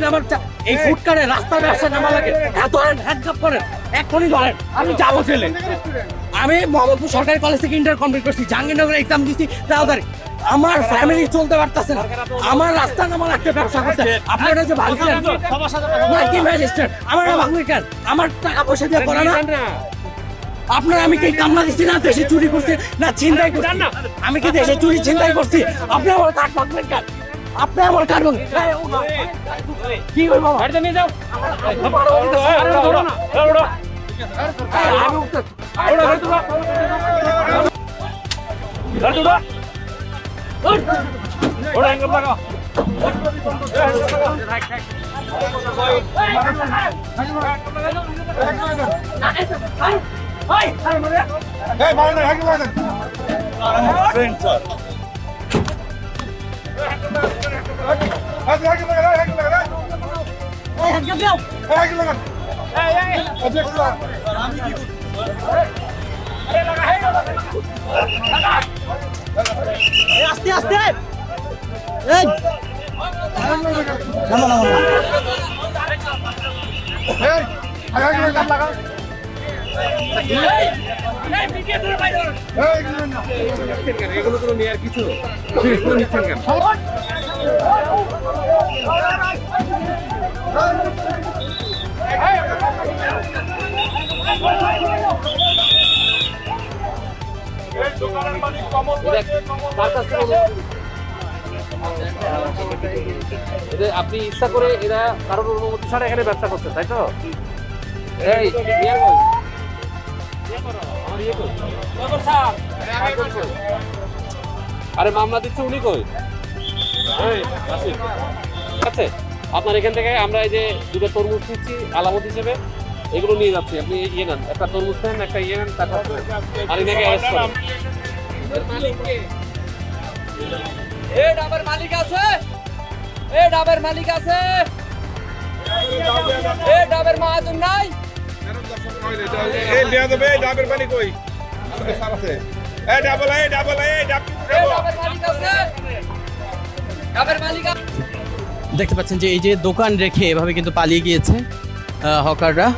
আমার এই ফুটকারে রাস্তার ব্যবসা নামা লাগে ধরেন হ্যান্ডকাপ করেন এখনই ধরেন আমি যাবো ছেলে আমি মোহাম্মদপুর সরকারি কলেজ থেকে ইন্টার কমপ্লিট করছি জাহাঙ্গীরনগরে এক্সাম দিচ্ছি তাড়াতাড়ি আমার ফ্যামিলি চলতে পারতেছে না আমার রাস্তা নামা লাগছে ব্যবসা করতে আপনারা যে ভাঙলেন কি ম্যাজিস্ট্রেট আমার ভাঙলেন কেন আমার টাকা পয়সা দিয়ে করে না আপনার আমি কি কামলা দিচ্ছি না দেশে চুরি করছি না ছিনতাই করছি আমি কি দেশে চুরি ছিনতাই করছি আপনি আমার কাঠ ভাঙবেন কেন আপনি আমার কাঠ ভাঙবেন কি করবো নিয়ে যাও আস্তে আস্তে এগুলো তো নিয়ে আর কিছু নিচ্ছেন কেন আপনি ইচ্ছা করে এরা কারোর অনুমতি ছাড়া এখানে ব্যবসা করছে তাই তো আরে মামলা দিচ্ছে উনি কই আছে আপনার এখান থেকে আমরা এই যে দুটো তরমুজ নিচ্ছি আলামত হিসেবে এগুলো নিয়ে যাচ্ছি আপনি ইয়ে নেন একটা তরমুজ নেন একটা ইয়ে নেন তারপর আর এনাকে অ্যারেস্ট করেন এই ডাবের মালিক আছে এই ডাবের মালিক আছে এই ডাবের মাহাজন নাই এই দেয়া দেবে ডাবের মালিক কই স্যার আছে এই ডাবল এই ডাবল এই ডাবের মালিক আছে ডাবের মালিক দেখতে পাচ্ছেন যে এই যে দোকান রেখে এভাবে কিন্তু পালিয়ে গিয়েছে হকাররা